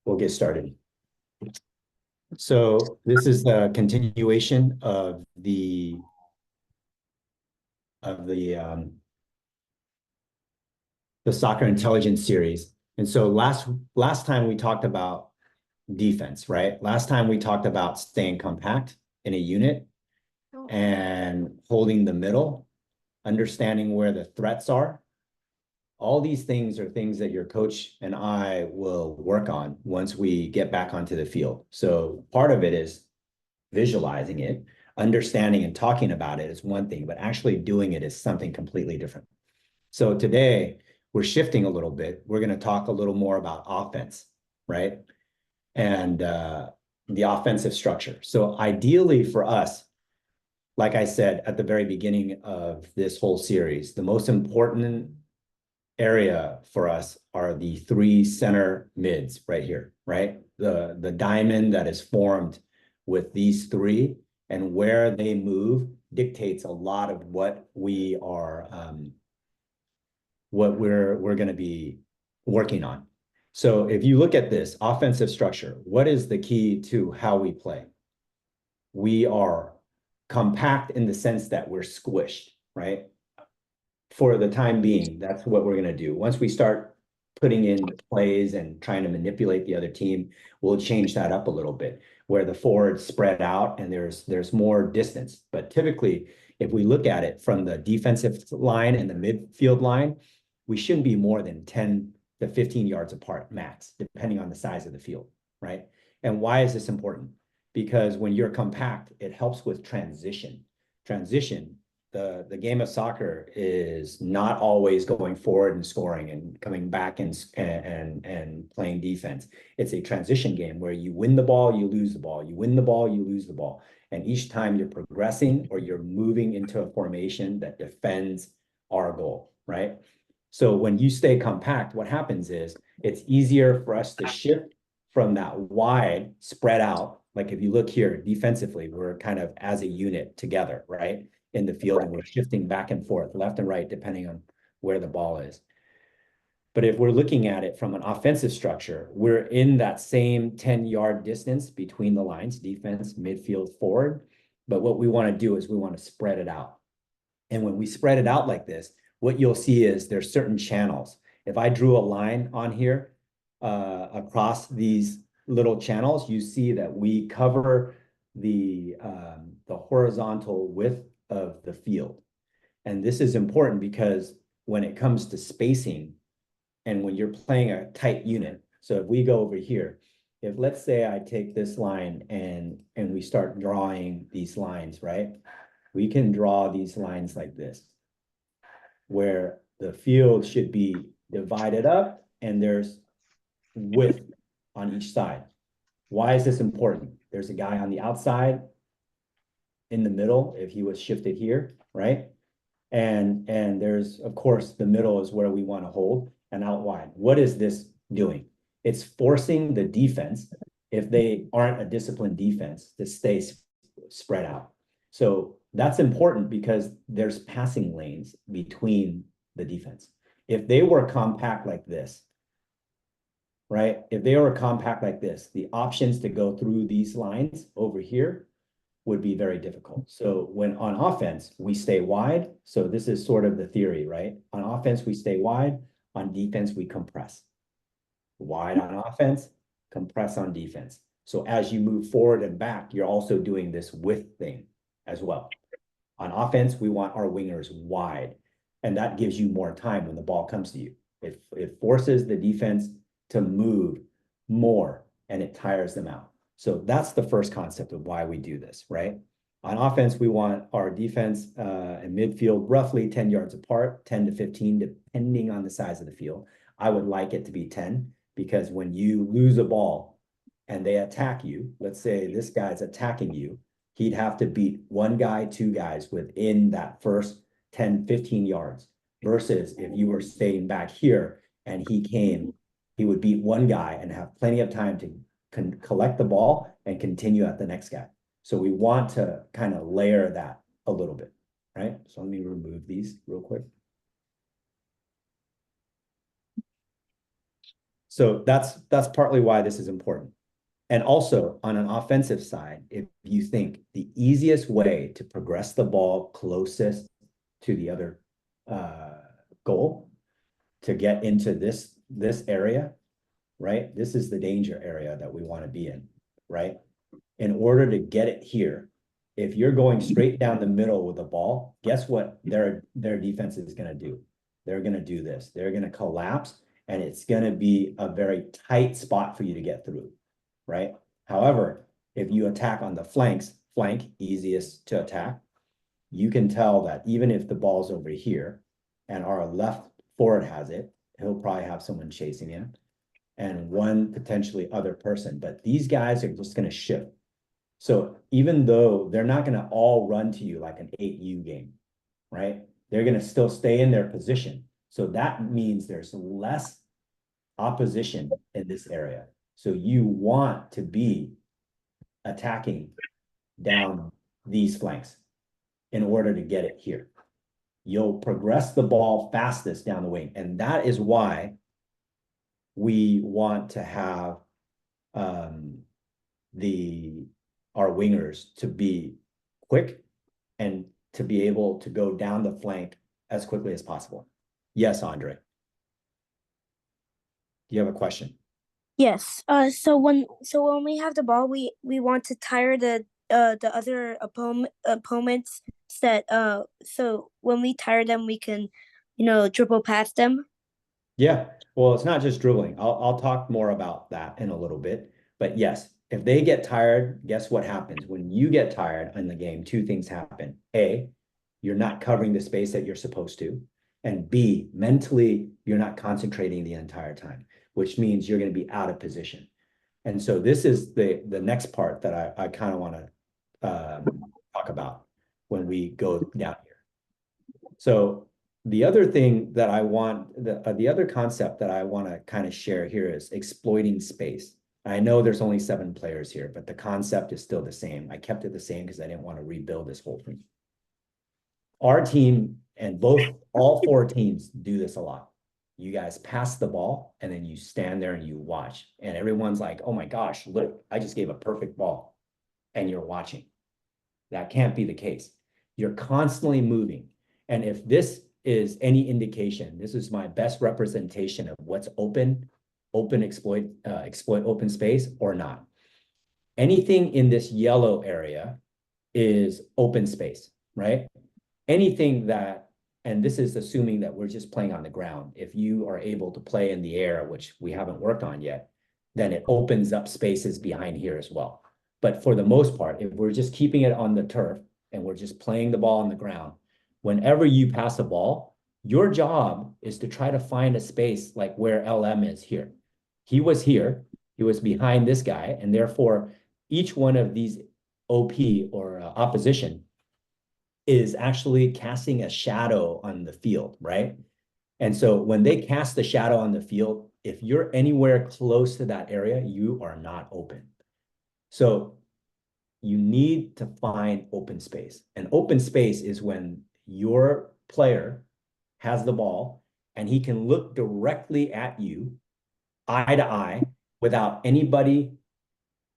We'll get started. So this is the continuation of the of the um, the soccer intelligence series. And so last time we talked about defense, right? Last time we talked about staying compact in a unit and holding the middle, understanding where the threats are. All these things are things that your coach and I will work on once we get back onto the field. So part of it is visualizing it, understanding and talking about it is one thing, but actually doing it is something completely different. So today we're shifting a little bit. We're going to talk a little more about offense, right? And the offensive structure. So ideally for us, like I said at the very beginning of this whole series, the most important area for us are the three center mids right here, right? The diamond that is formed with these three, and where they move dictates a lot of what we are what we're going to be working on. So if you look at this offensive structure, what is the key to how we play? We are compact in the sense that we're squished, right? For the time being, that's what we're going to do. Once we start putting in plays and trying to manipulate the other team, we'll change that up a little bit, where the forwards spread out and there's more distance. But typically, if we look at it from the defensive line and the midfield line, we shouldn't be more than 10 to 15 yards apart max, depending on the size of the field, right? And why is this important? Because when you're compact, it helps with transition. Transition, the game of soccer is not always going forward and scoring and coming back and playing defense. It's a transition game where you win the ball, you lose the ball, you win the ball, you lose the ball. And each time you're progressing or you're moving into a formation that defends our goal, right? So when you stay compact, what happens is it's easier for us to shift from that wide spread out. Like if you look here defensively, we're kind of as a unit together, right? In the field, and we're shifting back and forth, left and right, depending on where the ball is. But if we're looking at it from an offensive structure, we're in that same 10-yard distance between the lines, defense, midfield, forward. But what we want to do is we want to spread it out. And when we spread it out like this, what you'll see is there's certain channels. If I drew a line on here across these little channels, you see that we cover the horizontal width of the field. And this is important because when it comes to spacing and when you're playing a tight unit, so if we go over here, if let's say I take this line and we start drawing these lines, right? We can draw these lines like this, where the field should be divided up and there's width on each side. Why is this important? There's a guy on the outside in the middle if he was shifted here, right? And there's, of course, the middle is where we want to hold and out wide. What is this doing? It's forcing the defense, if they aren't a disciplined defense, to stay spread out. So that's important because there's passing lanes between the defense. If they were compact like this, right? If they were compact like this, the options to go through these lines over here would be very difficult. So when on offense, we stay wide. So this is sort of the theory, right? On offense, we stay wide. On defense, we compress. Wide on offense, compress on defense. So as you move forward and back, you're also doing this width thing as well. On offense, we want our wingers wide, and that gives you more time when the ball comes to you. It forces the defense to move more, and it tires them out. So that's the first concept of why we do this, right? On offense, we want our defense and midfield roughly 10 yards apart, 10 to 15, depending on the size of the field. I would like it to be 10 because when you lose a ball and they attack you, let's say this guy's attacking you, he'd have to beat one guy, two guys within that first 10, 15 yards. Versus if you were staying back here and he came, he would beat one guy and have plenty of time to collect the ball and continue at the next guy. So we want to kind of layer that a little bit, right? So let me remove these real quick. So that's partly why this is important. And also on an offensive side, if you think the easiest way to progress the ball closest to the other goal to get into this area, right? This is the danger area that we want to be in, right? In order to get it here, if you're going straight down the middle with the ball, guess what their defense is going to do? They're going to do this. They're going to collapse, and it's going to be a very tight spot for you to get through, right? However, if you attack on the flank, easiest to attack, you can tell that even if the ball's over here and our left forward has it, he'll probably have someone chasing him and one potentially other person. But these guys are just going to shift. So even though they're not going to all run to you like an 8U game, right? They're going to still stay in their position. So that means there's less opposition in this area. So you want to be attacking down these flanks in order to get it here. You'll progress the ball fastest down the wing. And that is why we want to have our wingers to be quick and to be able to go down the flank as quickly as possible. Yes, Andre. Do you have a question? Yes. So when we have the ball, we want to tire the other opponents that so when we tire them, we can, dribble past them. Yeah. Well, it's not just dribbling. I'll talk more about that in a little bit. But yes, if they get tired, guess what happens? When you get tired in the game, two things happen. A, you're not covering the space that you're supposed to. And B, mentally, you're not concentrating the entire time, which means you're going to be out of position. And so this is the next part that I kind of want to talk about when we go down here. So the other thing that I want, the other concept that I want to kind of share here is exploiting space. I know there's only 7 players here, but the concept is still the same. I kept it the same because I didn't want to rebuild this whole thing. Our team and all 4 teams do this a lot. You guys pass the ball and then you stand there and you watch. And everyone's like, oh my gosh, look, I just gave a perfect ball. And you're watching. That can't be the case. You're constantly moving. And if this is any indication, this is my best representation of what's exploit open space or not. Anything in this yellow area is open space, right? Anything that, and this is assuming that we're just playing on the ground. If you are able to play in the air, which we haven't worked on yet, then it opens up spaces behind here as well. But for the most part, if we're just keeping it on the turf and we're just playing the ball on the ground, whenever you pass a ball, your job is to try to find a space like where LM is here. He was here, he was behind this guy, and therefore each one of these OP or opposition is actually casting a shadow on the field, right? And so when they cast the shadow on the field, if you're anywhere close to that area, you are not open. So you need to find open space. And open space is when your player has the ball and he can look directly at you, eye to eye, without anybody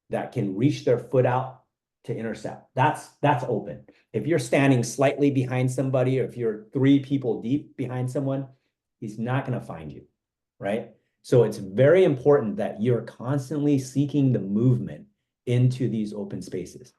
that can reach their foot out to intercept. That's open. If you're standing slightly behind somebody, or if you're 3 people deep behind someone, he's not going to find you, right? So it's very important that you're constantly seeking the movement into these open spaces.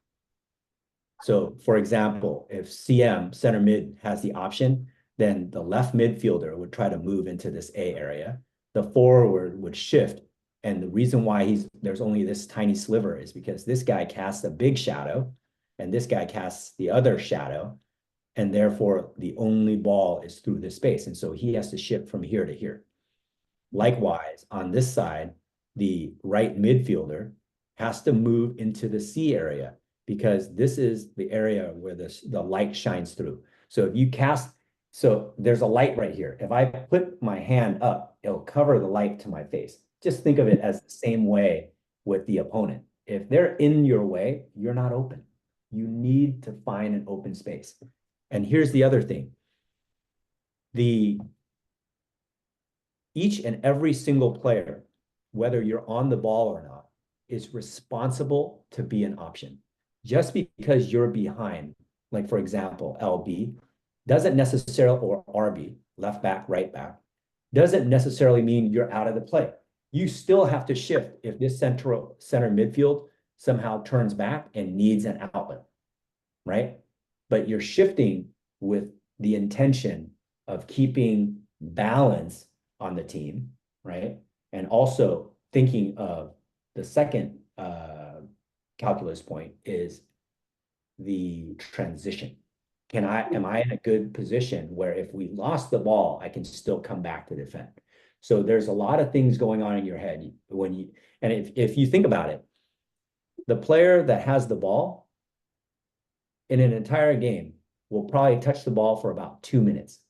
So for example, if CM, center mid, has the option, then the left midfielder would try to move into this A area. The forward would shift. And the reason why there's only this tiny sliver is because this guy casts a big shadow and this guy casts the other shadow. And therefore the only ball is through this space. And so he has to shift from here to here. Likewise, on this side, the right midfielder has to move into the C area because this is the area where the light shines through. So if you cast, so there's a light right here. If I put my hand up, it'll cover the light to my face. Just think of it as the same way with the opponent. If they're in your way, you're not open. You need to find an open space. And here's the other thing. Each and every single player whether you're on the ball or not, is responsible to be an option. Just because you're behind, like for example, LB, doesn't necessarily, or RB, left back, right back, doesn't necessarily mean you're out of the play. You still have to shift if this center midfield somehow turns back and needs an outlet, right? But you're shifting with the intention of keeping balance on the team, right? And also thinking of the second calculus point is the transition. Am I in a good position where if we lost the ball, I can still come back to defend? So there's a lot of things going on in your head when you, and if you think about it, the player that has the ball in an entire game will probably touch the ball for about 2 minutes.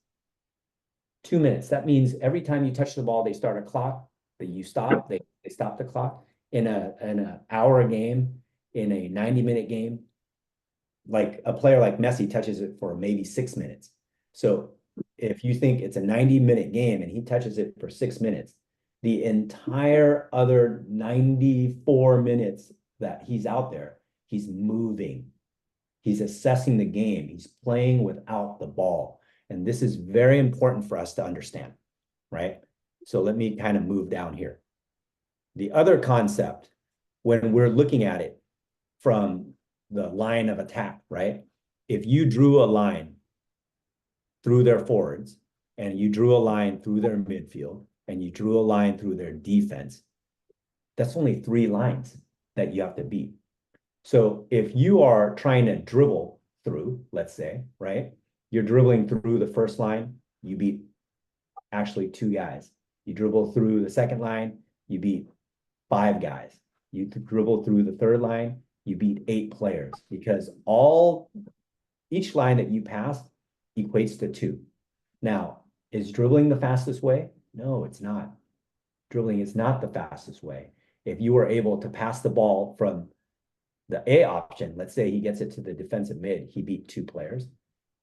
2 minutes. That means every time you touch the ball, they start a clock, that you stop, they stop the clock. In an hour game, in a 90-minute game, like a player like Messi touches it for maybe 6 minutes. So if you think it's a 90-minute game and he touches it for 6 minutes, the entire other 94 minutes that he's out there, he's moving. He's assessing the game. He's playing without the ball. And this is very important for us to understand, right? So let me kind of move down here. The other concept, when we're looking at it from the line of attack, right? If you drew a line through their forwards and you drew a line through their midfield and you drew a line through their defense, that's only 3 lines that you have to beat. So if you are trying to dribble through, let's say, right? You're dribbling through the first line, you beat actually 2 guys. You dribble through the second line, you beat 5 guys. You dribble through the third line, you beat 8 players, because each line that you pass equates to 2. Now, is dribbling the fastest way? No, it's not. Dribbling is not the fastest way. If you were able to pass the ball from the A option, let's say he gets it to the defensive mid, he beat 2 players.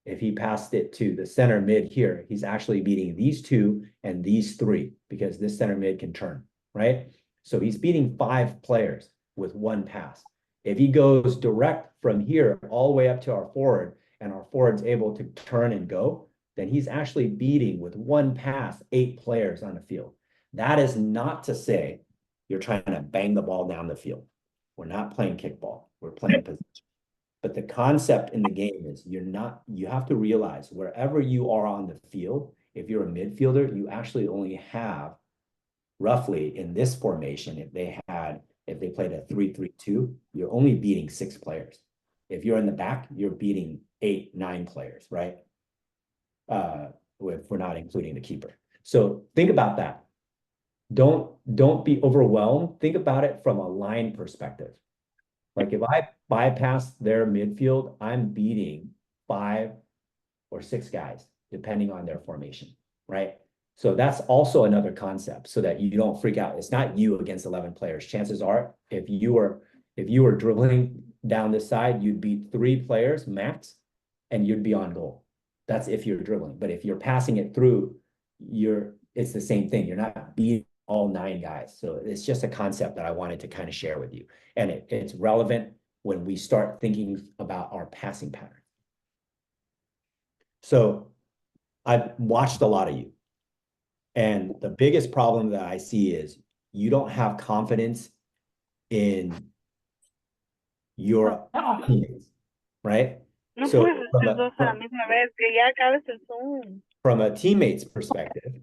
If he passed it to the center mid here, he's actually beating these 2 and these 3, because this center mid can turn, right? So he's beating 5 players with 1 pass. If he goes direct from here all the way up to our forward, and our forward's able to turn and go, then he's actually beating with 1 pass 8 players on the field. That is not to say you're trying to bang the ball down the field. We're not playing kickball. We're playing position. But the concept in the game is you have to realize wherever you are on the field, if you're a midfielder, you actually only have roughly in this formation, if they played a 3-3-2, you're only beating 6 players. If you're in the back, you're beating 8, 9 players, right? If we're not including the keeper. So think about that. Don't be overwhelmed. Think about it from a line perspective. Like if I bypass their midfield, I'm beating 5 or 6 guys, depending on their formation, right? So that's also another concept, so that you don't freak out. It's not you against 11 players. Chances are, if you were dribbling down this side, you'd beat 3 players max, and you'd be on goal. That's if you're dribbling. But if you're passing it through, it's the same thing. You're not beating all 9 guys. So it's just a concept that I wanted to kind of share with you. And it's relevant when we start thinking about our passing pattern. So I've watched a lot of you. And the biggest problem that I see is you don't have confidence in your teammates, right? No So puedes hacer 2 a la misma vez, que ya acabes el Zoom. From a teammate's perspective,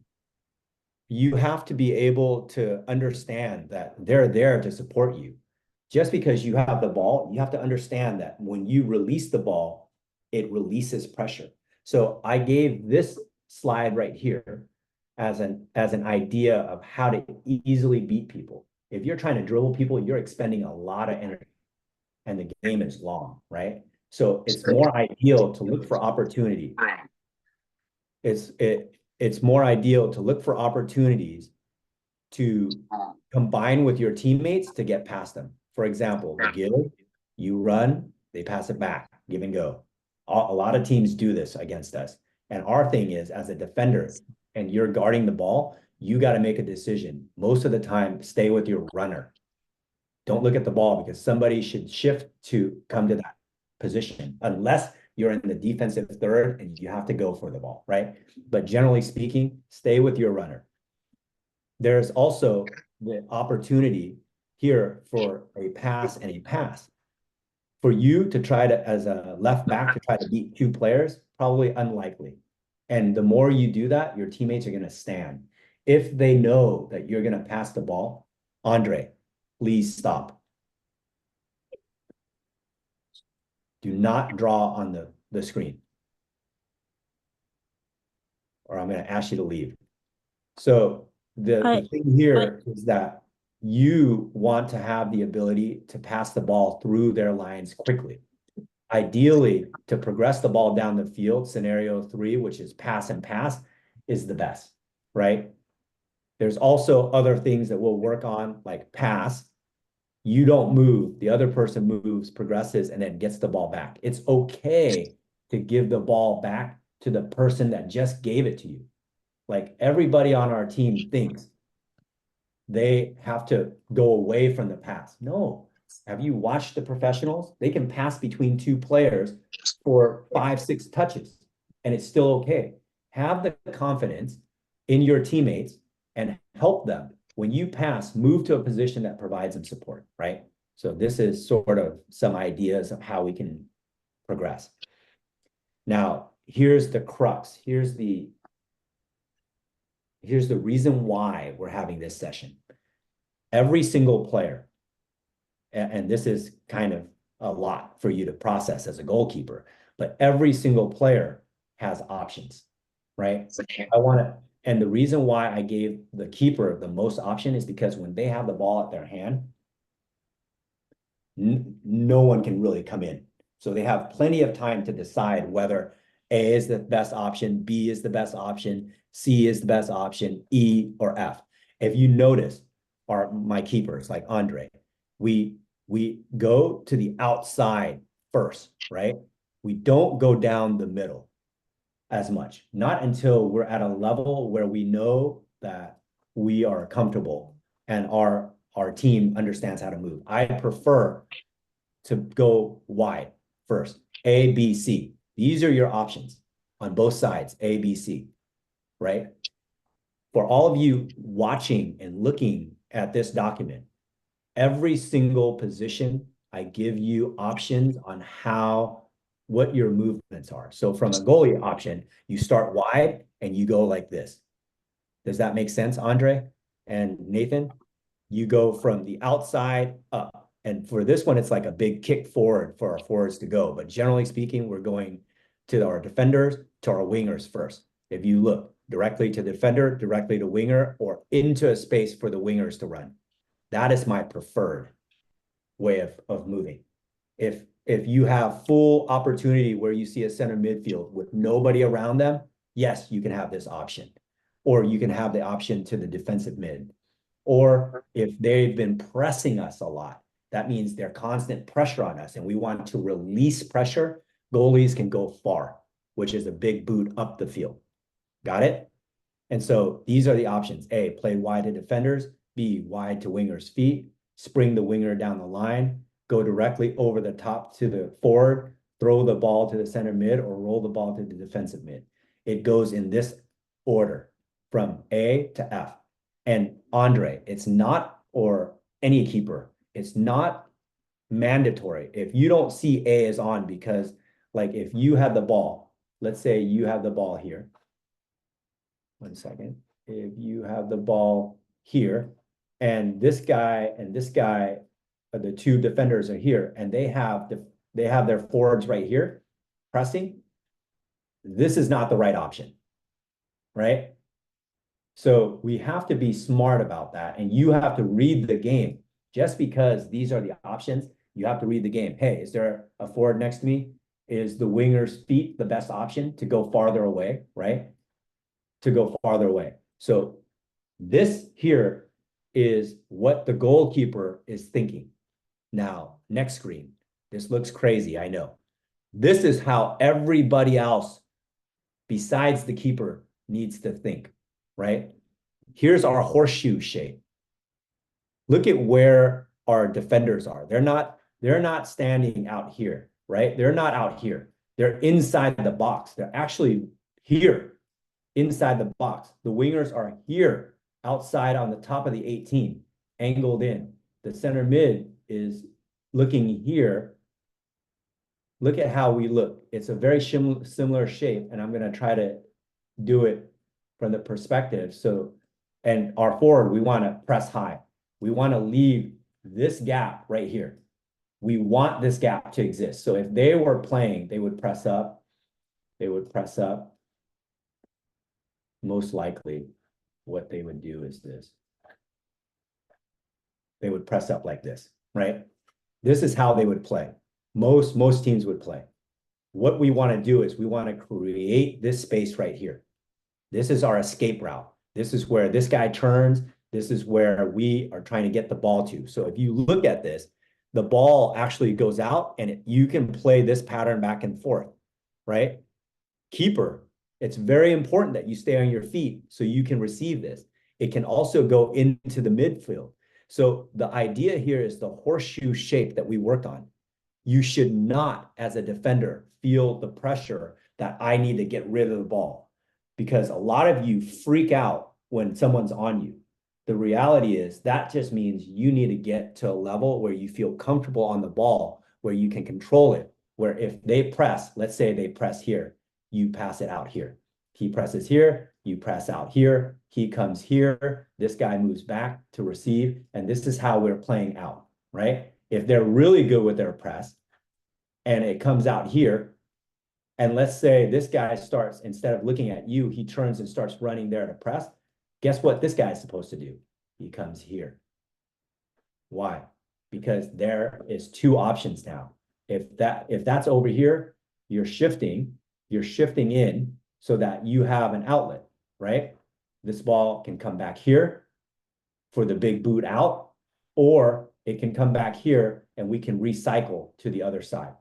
you have to be able to understand that they're there to support you. Just because you have the ball, you have to understand that when you release the ball, it releases pressure. So I gave this slide right here as an idea of how to easily beat people. If you're trying to dribble people, you're expending a lot of energy, and the game is long, right? So it's more ideal to look for opportunity. It's more ideal to look for opportunities to combine with your teammates to get past them. For example, the give, you run, they pass it back, give and go. A lot of teams do this against us. And our thing is, as a defender, and you're guarding the ball, you got to make a decision. Most of the time, stay with your runner. Don't look at the ball because somebody should shift to come to that position, unless you're in the defensive third and you have to go for the ball, right? But generally speaking, stay with your runner. There's also the opportunity here for a pass and a pass. For you to try to, as a left back, to try to beat two players, probably unlikely. And the more you do that, your teammates are going to stand. If they know that you're going to pass the ball, Andre, please stop. Do not draw on the screen, or I'm going to ask you to leave. So the thing here is that you want to have the ability to pass the ball through their lines quickly. Ideally, to progress the ball down the field, scenario 3, which is pass and pass, is the best, right? There's also other things that we'll work on, like pass. You don't move, the other person moves, progresses, and then gets the ball back. It's okay to give the ball back to the person that just gave it to you. Like, everybody on our team thinks they have to go away from the pass. No. Have you watched the professionals? They can pass between two players for 5, 6 touches, and it's still okay. Have the confidence in your teammates and help them. When you pass, move to a position that provides them support, right? So this is sort of some ideas of how we can progress. Now, here's the crux. Here's the reason why we're having this session. Every single player, and this is kind of a lot for you to process as a goalkeeper, but every single player has options, right? And the reason why I gave the keeper the most option is because when they have the ball at their hand, no one can really come in. So they have plenty of time to decide whether A is the best option, B is the best option, C is the best option, E or F. If you notice, my keepers like Andre, we go to the outside first, right? We don't go down the middle as much, not until we're at a level where we know that we are comfortable and our team understands how to move. I prefer to go wide first, A, B, C. These are your options on both sides, A, B, C, right? For all of you watching and looking at this document, every single position, I give you options on what your movements are. So from a goalie option, you start wide and you go like this. Does that make sense, Andre and Nathan? You go from the outside up. And for this one, it's like a big kick forward for our forwards to go. But generally speaking, we're going to our defenders, to our wingers first. If you look directly to the defender, directly to winger, or into a space for the wingers to run. That is my preferred way of moving. If you have full opportunity where you see a center midfield with nobody around them, yes, you can have this option. Or you can have the option to the defensive mid. Or if they've been pressing us a lot, that means they're constant pressure on us and we want to release pressure, goalies can go far, which is a big boot up the field. Got it? And so these are the options. A, play wide to defenders. B, wide to wingers' feet. Spring the winger down the line. Go directly over the top to the forward. Throw the ball to the center mid or roll the ball to the defensive mid. It goes in this order from A to F. And Andre, it's not, or any keeper, it's not mandatory. If you don't see A is on, because like if you have the ball, let's say you have the ball here. 1 second. If you have the ball here and this guy, the two defenders are here and they have their forwards right here pressing, this is not the right option, right? So we have to be smart about that, and you have to read the game. Just because these are the options, you have to read the game. Hey, is there a forward next to me? Is the winger's feet the best option to go farther away, right? To go farther away. So this here is what the goalkeeper is thinking. Now, next screen. This looks crazy, I know. This is how everybody else besides the keeper needs to think, right? here's our horseshoe shape. Look at where our defenders are. They're not standing out here, right? They're not out here. They're inside the box. They're actually here inside the box. The wingers are here outside on the top of the 18, angled in. The center mid is looking here. Look at how we look. It's a very similar shape, and I'm going to try to do it from the perspective. So, and our forward, we want to press high. We want to leave this gap right here. We want this gap to exist. So if they were playing, they would press up. They would press up. Most likely, what they would do is this. They would press up like this, right? This is how they would play. Most teams would play. What we want to do is we want to create this space right here. This is our escape route. This is where this guy turns. This is where we are trying to get the ball to. So if you look at this, the ball actually goes out and you can play this pattern back and forth, right? Keeper, it's very important that you stay on your feet so you can receive this. It can also go into the midfield. So the idea here is the horseshoe shape that we work on. You should not, as a defender, feel the pressure that I need to get rid of the ball, because a lot of you freak out when someone's on you. The reality is that just means you need to get to a level where you feel comfortable on the ball, where you can control it, where if they press, let's say they press here, you pass it out here. He presses here, you press out here, he comes here, this guy moves back to receive, and this is how we're playing out, right? If they're really good with their press and it comes out here, and let's say this guy starts, instead of looking at you, he turns and starts running there to press, guess what this guy is supposed to do? He comes here. Why? Because there is two options now. If that's over here, you're shifting in so that you have an outlet, right? This ball can come back here for the big boot out, or it can come back here and we can recycle to the other side.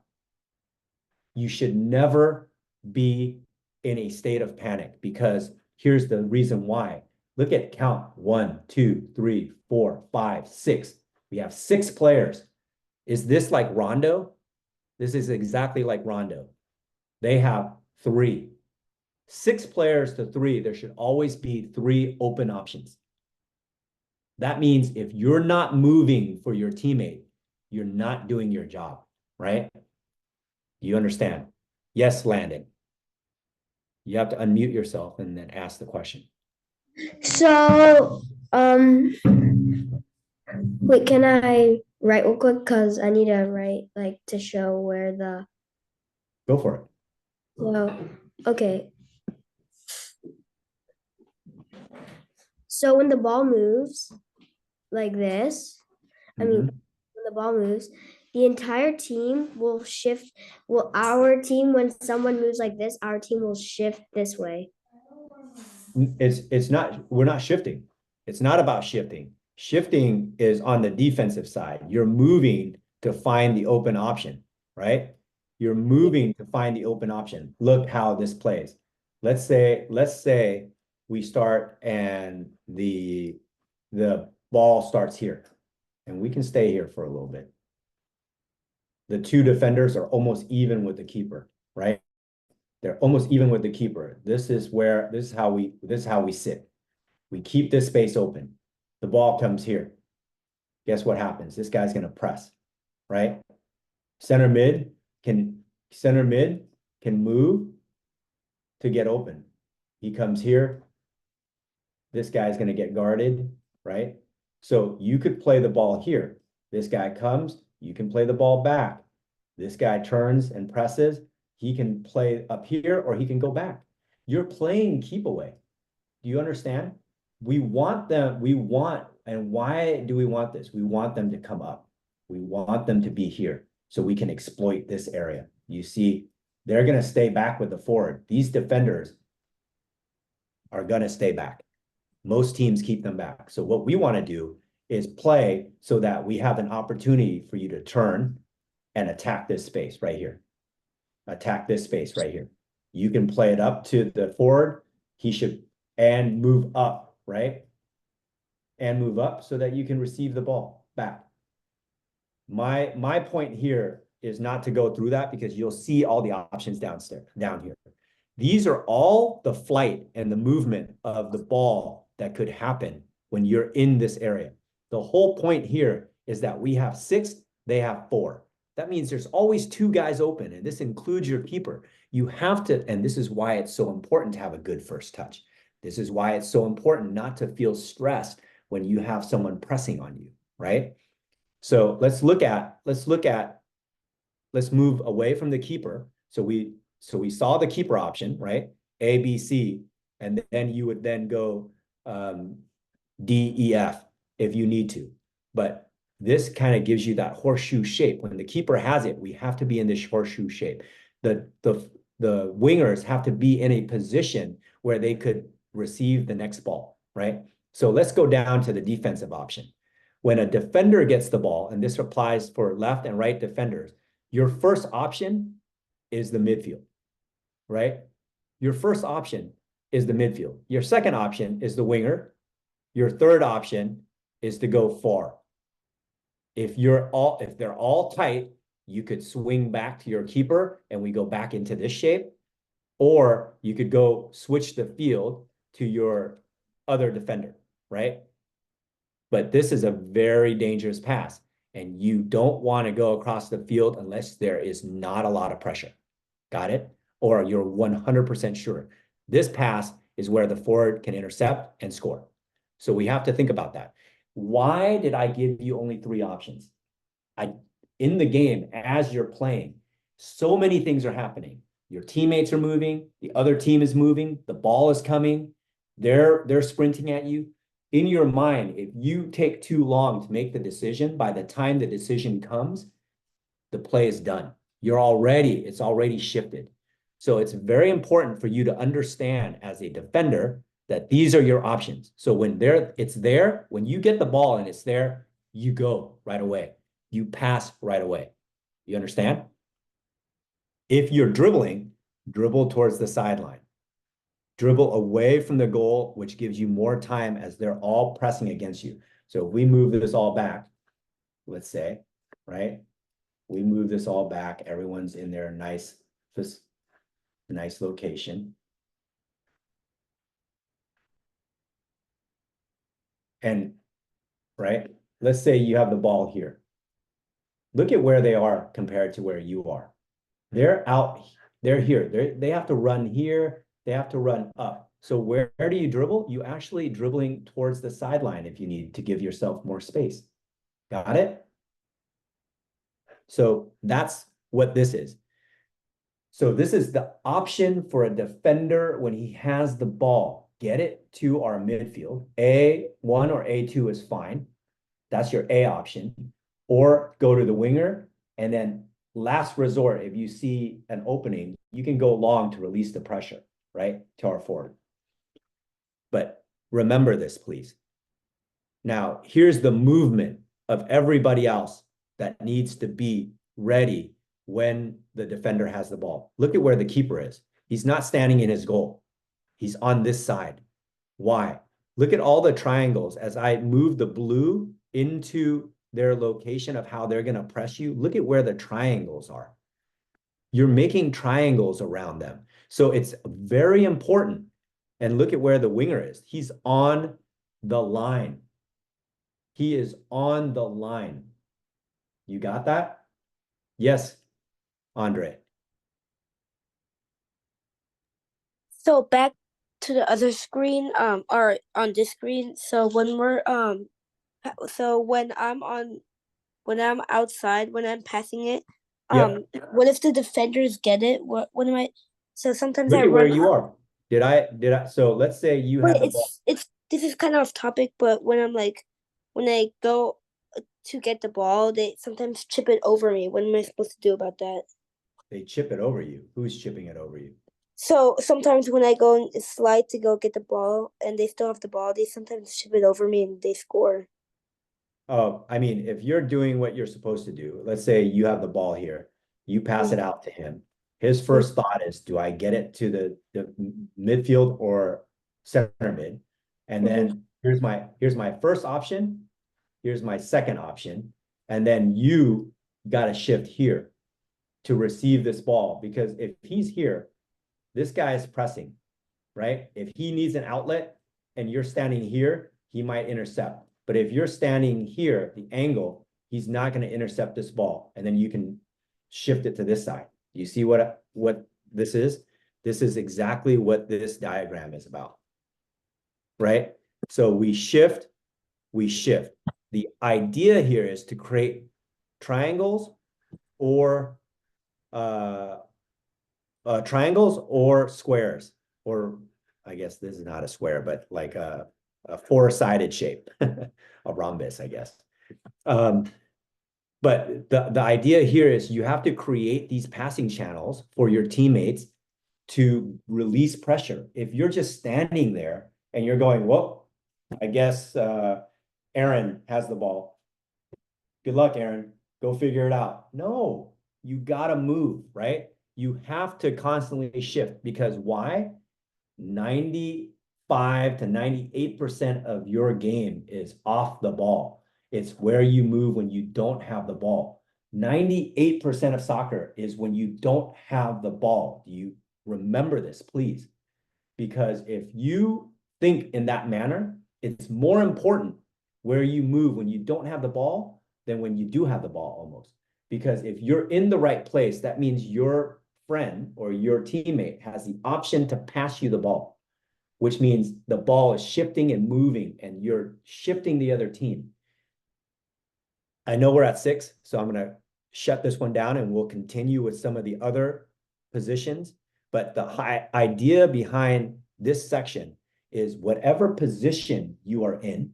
You should never be in a state of panic, because here's the reason why. Look at count 1, 2, 3, 4, 5, 6. We have 6 players. Is this like Rondo? This is exactly like Rondo. They have 3. 6 players to 3. There should always be 3 open options. That means if you're not moving for your teammate, you're not doing your job, right? You understand? Yes, Landon. You have to unmute yourself and then ask the question. So, wait, can I write real quick? Because I need to write, like, to show where the, Go for it. well, okay. So when the ball moves like this, I mean, when the ball moves, the entire team will shift. Well, our team, when someone moves like this, our team will shift this way. It's not, we're not shifting. It's not about shifting. Shifting is on the defensive side. You're moving to find the open option, right? You're moving to find the open option. Look how this plays. Let's say we start and the ball starts here, and we can stay here for a little bit. The 2 defenders are almost even with the keeper, right? They're almost even with the keeper. This is how we sit. We keep this space open. The ball comes here. Guess what happens? This guy's going to press, right? Center mid can move to get open. He comes here. This guy's going to get guarded, right? So you could play the ball here. This guy comes, you can play the ball back. This guy turns and presses. He can play up here or he can go back. You're playing keep away. Do you understand? We want them, and why do we want this? We want them to come up. We want them to be here so we can exploit this area. You see, they're going to stay back with the forward. These defenders are going to stay back. Most teams keep them back. So what we want to do is play so that we have an opportunity for you to turn and attack this space right here. Attack this space right here. You can play it up to the forward. He should, and move up, right? and move up so that you can receive the ball back. My point here is not to go through that because you'll see all the options down here. These are all the flight and the movement of the ball that could happen when you're in this area. The whole point here is that we have 6, they have 4. That means there's always 2 guys open, and this includes your keeper. You have to, and this is why it's so important to have a good first touch. This is why it's so important not to feel stressed when you have someone pressing on you, right? So let's move away from the keeper. So we saw the keeper option, right? A, B, C, and then you would then go D, E, F if you need to. But this kind of gives you that horseshoe shape. When the keeper has it, we have to be in this horseshoe shape. The wingers have to be in a position where they could receive the next ball, right? So let's go down to the defensive option. When a defender gets the ball, and this applies for left and right defenders, your first option is the midfield, right? Your first option is the midfield. Your second option is the winger. Your third option is to go far. If they're all tight, you could swing back to your keeper and we go back into this shape, or you could go switch the field to your other defender, right? But this is a very dangerous pass, and you don't want to go across the field unless there is not a lot of pressure. Got it? Or you're 100% sure. This pass is where the forward can intercept and score. So we have to think about that. Why did I give you only 3 options? In the game, as you're playing, so many things are happening. Your teammates are moving, the other team is moving, the ball is coming, they're sprinting at you. In your mind, if you take too long to make the decision, by the time the decision comes, the play is done. It's already shifted. So it's very important for you to understand as a defender that these are your options. So when it's there, when you get the ball and it's there, you go right away. You pass right away. You understand? If you're dribbling, dribble towards the sideline. Dribble away from the goal, which gives you more time as they're all pressing against you. So if we move this all back, let's say, right? We move this all back. Everyone's in their nice location. And, right, let's say you have the ball here. Look at where they are compared to where you are. They're here. They have to run here. They have to run up. So where do you dribble? You actually dribbling towards the sideline if you need to give yourself more space. Got it? So that's what this is. So this is the option for a defender when he has the ball. Get it to our midfield. A1 or A2 is fine. That's your A option. Or go to the winger, and then last resort, if you see an opening, you can go long to release the pressure, right, to our forward. But remember this, please. Now, here's the movement of everybody else that needs to be ready when the defender has the ball. Look at where the keeper is. He's not standing in his goal. He's on this side. Why? Look at all the triangles. As I move the blue into their location of how they're going to press you, look at where the triangles are. You're making triangles around them. So it's very important. And look at where the winger is. He's on the line. He is on the line. You got that? Yes, Andre. So back to the other screen, or on this screen. So when we're so when I'm outside, when I'm passing it, Yeah. what if the defenders get it? What am I? So sometimes Look I at where run you up. are. So let's say you have the ball. It's this is kind of off topic, but when I go to get the ball, they sometimes chip it over me. What am I supposed to do about that? They chip it over you. Who's chipping it over you? So sometimes when I go and slide to go get the ball and they still have the ball, they sometimes chip it over me and they score. Oh, I mean, if you're doing what you're supposed to do, let's say you have the ball here, you pass it out to him. His first thought is, do I get it to the midfield or center mid? And then here's my first option, here's my second option, and then you got to shift here to receive this ball, because if he's here, this guy is pressing, right? If he needs an outlet and you're standing here, he might intercept. But if you're standing here, the angle, he's not going to intercept this ball, and then you can shift it to this side. You see what this is? This is exactly what this diagram is about, right? So we shift. The idea here is to create triangles or squares, or I guess this is not a square, but like a four-sided shape, a rhombus, I guess. But the idea here is you have to create these passing channels for your teammates to release pressure. If you're just standing there and you're going, well, I guess Aaron has the ball. Good luck, Aaron. Go figure it out. No, you gotta move, right? You have to constantly shift, because why? 95 to 98% of your game is off the ball. It's where you move when you don't have the ball. 98% of soccer is when you don't have the ball. Do you remember this, please? Because if you think in that manner, it's more important where you move when you don't have the ball than when you do have the ball, almost. Because if you're in the right place, that means your friend or your teammate has the option to pass you the ball, which means the ball is shifting and moving and you're shifting the other team. I know we're at 6, so I'm going to shut this one down and we'll continue with some of the other positions. But the idea behind this section is whatever position you are in,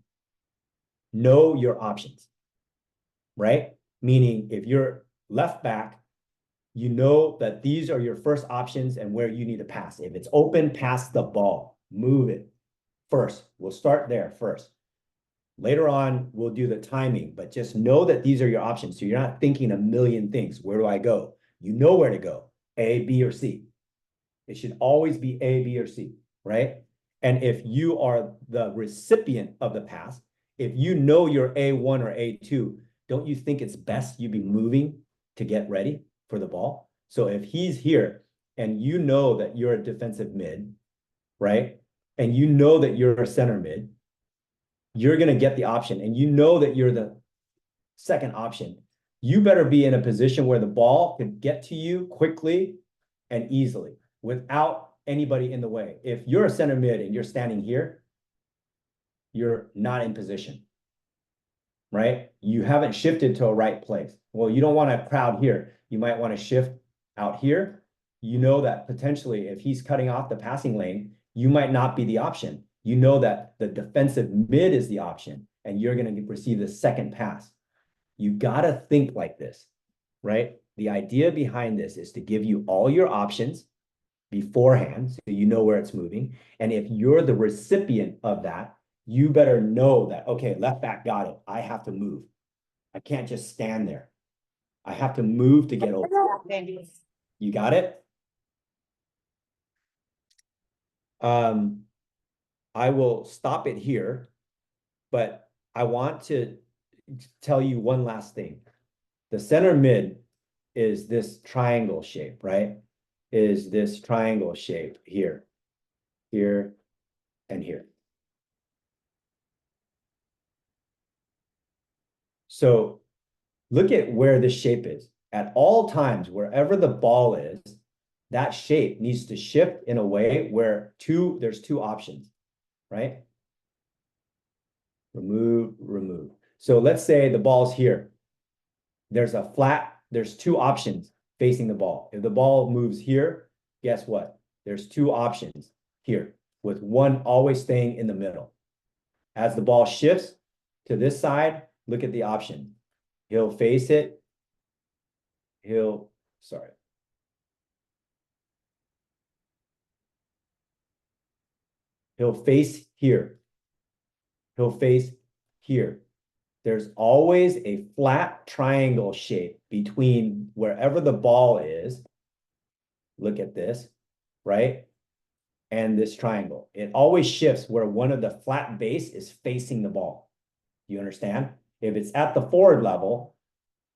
know your options, right? Meaning if you're left back, you know that these are your first options and where you need to pass. If it's open, pass the ball, move it first. We'll start there first. Later on, we'll do the timing, but just know that these are your options. So you're not thinking a million things. Where do I go? You know where to go, A, B, or C. It should always be A, B, or C, right? And if you are the recipient of the pass, if you know you're A1 or A2, don't you think it's best you be moving to get ready for the ball? So if he's here and you know that you're a defensive mid, right? And you know that you're a center mid, you're going to get the option, and you know that you're the second option. You better be in a position where the ball can get to you quickly and easily without anybody in the way. If you're a center mid and you're standing here, you're not in position, right? You haven't shifted to a right place. Well, you don't want to crowd here. You might want to shift out here. You know that potentially if he's cutting off the passing lane, you might not be the option. You know that the defensive mid is the option, and you're going to receive the second pass. You got to think like this, right? The idea behind this is to give you all your options beforehand, so you know where it's moving. And if you're the recipient of that, you better know that, okay, left back got it. I have to move. I can't just stand there. I have to move to get over. You got it? I will stop it here, but I want to tell you one last thing. The center mid is this triangle shape, right? Is this triangle shape here, here, and here. So look at where this shape is. At all times, wherever the ball is, that shape needs to shift in a way where there's two options, right? Remove, remove. So let's say the ball's here. There's two options facing the ball. If the ball moves here, guess what? There's two options here, with one always staying in the middle. As the ball shifts to this side, look at the option. He'll face it. He'll face here. He'll face here. There's always a flat triangle shape between wherever the ball is. Look at this, right? and this triangle. It always shifts where one of the flat base is facing the ball. You understand? If it's at the forward level,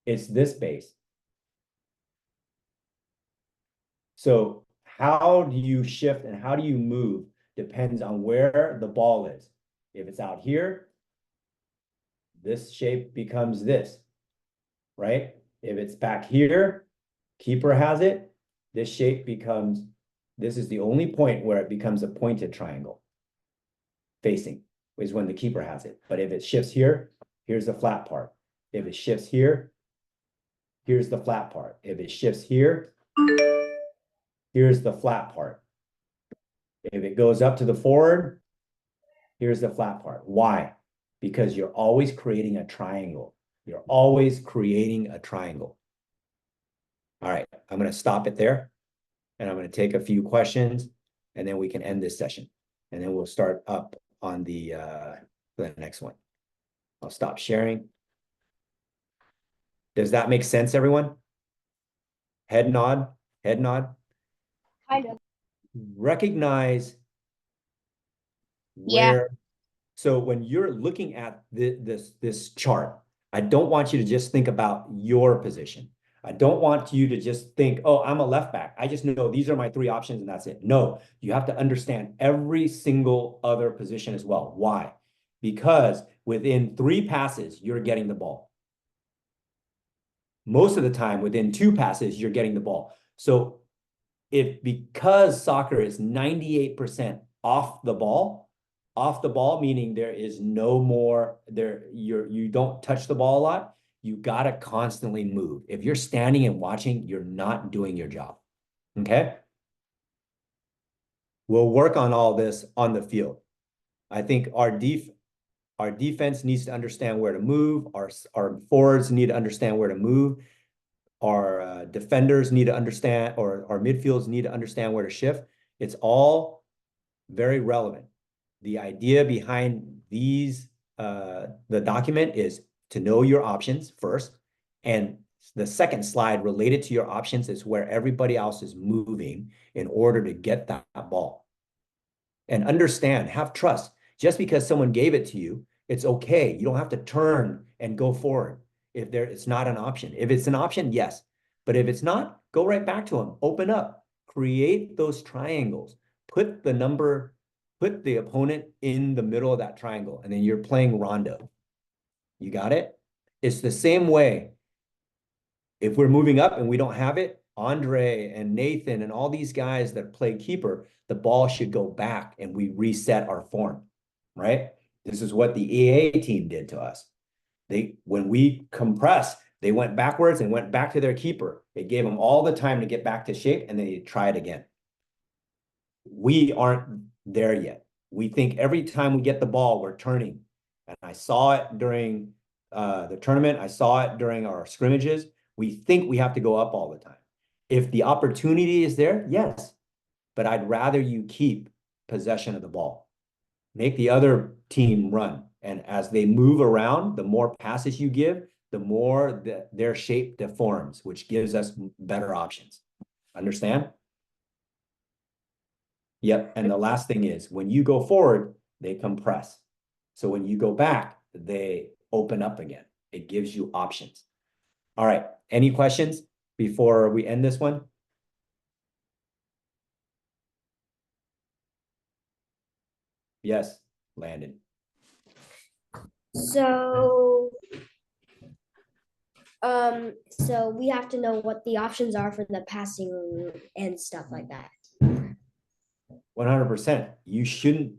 it's this base. So how do you shift and how do you move depends on where the ball is. If it's out here, this shape becomes this, right? If it's back here, keeper has it, this shape becomes, this is the only point where it becomes a pointed triangle. Facing is when the keeper has it. But if it shifts here, here's the flat part. If it shifts here, here's the flat part. If it shifts here, here's the flat part. If it goes up to the forward, here's the flat part. Why? Because you're always creating a triangle. You're always creating a triangle. All right, I'm going to stop it there. And I'm going to take a few questions, and then we can end this session. And then we'll start up on the next one. I'll stop sharing. Does that make sense, everyone? Head nod, head nod. Kind of. Recognize Yeah. where, so when you're looking at this chart, I don't want you to just think about your position. I don't want you to just think, oh, I'm a left back. I just know these are my 3 options and that's it. No, you have to understand every single other position as well. Why? Because within 3 passes, you're getting the ball. Most of the time, within 2 passes, you're getting the ball. So because soccer is 98% off the ball, meaning there is no more you don't touch the ball a lot, you got to constantly move. If you're standing and watching, you're not doing your job. Okay? We'll work on all this on the field. I think our defense needs to understand where to move. Our forwards need to understand where to move. Our defenders need to understand, or our midfields need to understand where to shift. It's all very relevant. The idea behind these, the document is to know your options first. And the second slide related to your options is where everybody else is moving in order to get that ball. And understand, have trust. Just because someone gave it to you, it's okay. You don't have to turn and go forward if it's not an option. If it's an option, yes. But if it's not, go right back to them. Open up. Create those triangles. Put the opponent in the middle of that triangle, and then you're playing rondo. You got it? It's the same way. If we're moving up and we don't have it, Andre and Nathan and all these guys that play keeper, the ball should go back and we reset our form, right? This is what the EA team did to us. When we compressed, they went backwards and went back to their keeper. It gave them all the time to get back to shape, and then they try it again. We aren't there yet. We think every time we get the ball, we're turning. And I saw it during the tournament. I saw it during our scrimmages. We think we have to go up all the time. If the opportunity is there, yes. But I'd rather you keep possession of the ball. Make the other team run. And as they move around, the more passes you give, the more their shape deforms, which gives us better options. Understand? Yep. And the last thing is, when you go forward, they compress. So when you go back, they open up again. It gives you options. All right. Any questions before we end this one? Yes, Landon. So we have to know what the options are for the passing and stuff like that. 100%. You shouldn't.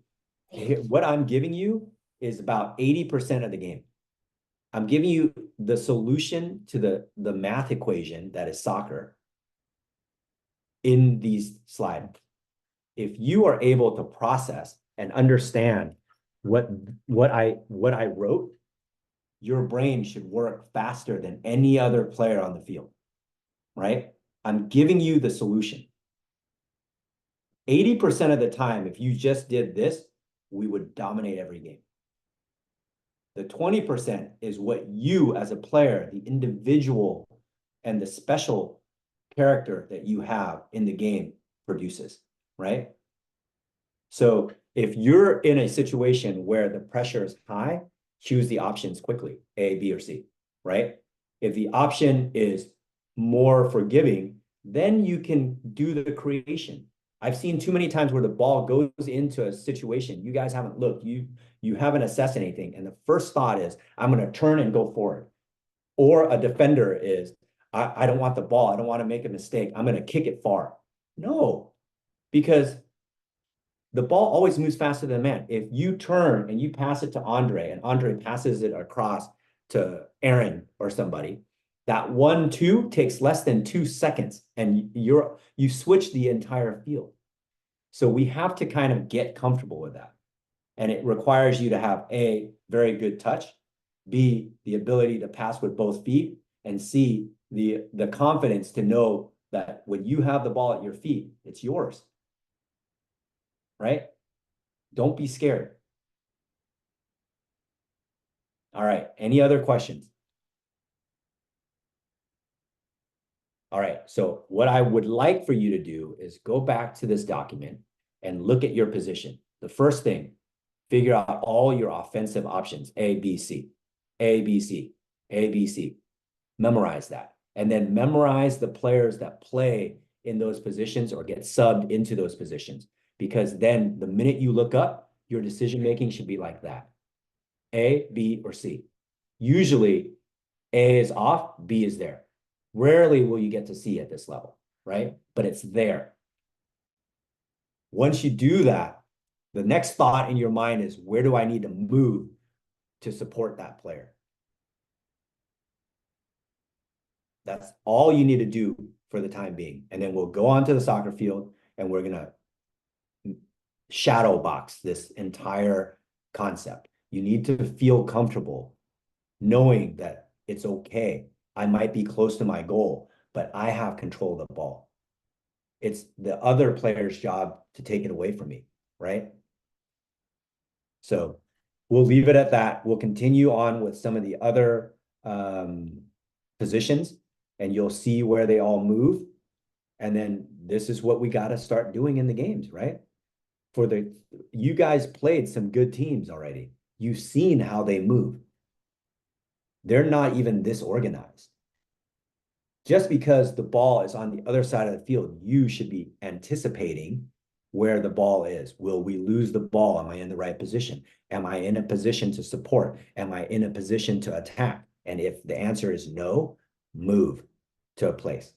What I'm giving you is about 80% of the game. I'm giving you the solution to the math equation that is soccer in these slides. If you are able to process and understand what I wrote, your brain should work faster than any other player on the field, right? I'm giving you the solution. 80% of the time, if you just did this, we would dominate every game. The 20% is what you as a player, the individual and the special character that you have in the game produces, right? So if you're in a situation where the pressure is high, choose the options quickly, A, B, or C, right? If the option is more forgiving, then you can do the creation. I've seen too many times where the ball goes into a situation. You guys haven't looked, you haven't assessed anything. And the first thought is, I'm going to turn and go forward. Or a defender is, I don't want the ball. I don't want to make a mistake. I'm going to kick it far. No, because the ball always moves faster than man. If you turn and you pass it to Andre and Andre passes it across to Aaron or somebody, that 1-2 takes less than 2 seconds and you switch the entire field. So we have to kind of get comfortable with that. And it requires you to have A, very good touch, B, the ability to pass with both feet, and C, the confidence to know that when you have the ball at your feet, it's yours. Right? Don't be scared. All right. Any other questions? All right. So what I would like for you to do is go back to this document and look at your position. The first thing, figure out all your offensive options, A, B, C, A, B, C, A, B, C. Memorize that. And then memorize the players that play in those positions or get subbed into those positions. Because then the minute you look up, your decision-making should be like that. A, B, or C. Usually A is off, B is there. Rarely will you get to C at this level, right? But it's there. Once you do that, the next thought in your mind is, where do I need to move to support that player? That's all you need to do for the time being. And then we'll go onto the soccer field and we're going to shadow box this entire concept. You need to feel comfortable knowing that it's okay. I might be close to my goal, but I have control of the ball. It's the other player's job to take it away from me, right? So we'll leave it at that. We'll continue on with some of the other positions, and you'll see where they all move. And then this is what we got to start doing in the games, right? You guys played some good teams already. You've seen how they move. They're not even this organized. Just because the ball is on the other side of the field, you should be anticipating where the ball is. Will we lose the ball? Am I in the right position? Am I in a position to support? Am I in a position to attack? And if the answer is no, move to a place.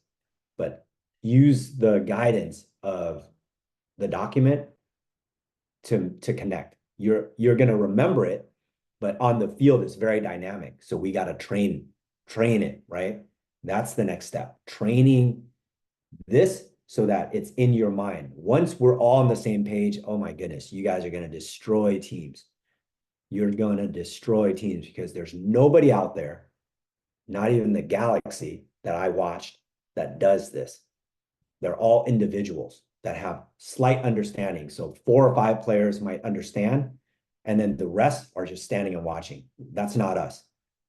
But use the guidance of the document to connect. You're going to remember it, but on the field, it's very dynamic. So we got to train it, right? That's the next step. Training this so that it's in your mind. Once we're all on the same page, oh my goodness, you guys are going to destroy teams. You're going to destroy teams because there's nobody out there, not even the galaxy that I watched, that does this. They're all individuals that have slight understanding. So 4 or 5 players might understand, and then the rest are just standing and watching. That's not us.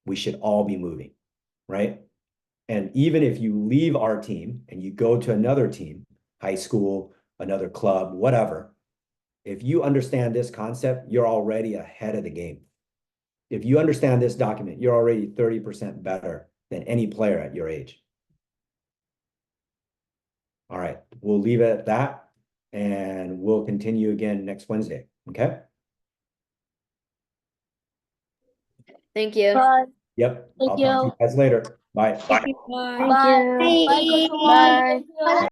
We should all be moving, right? And even if you leave our team and you go to another team, high school, another club, whatever, if you understand this concept, you're already ahead of the game. If you understand this document, you're already 30% better than any player at your age. All right, we'll leave it at that, and we'll continue again next Wednesday, okay? Thank you. Bye. Yep, Thank I'll talk to you you. guys later. Bye. Thank you. Bye. Bye. Bye. Bye.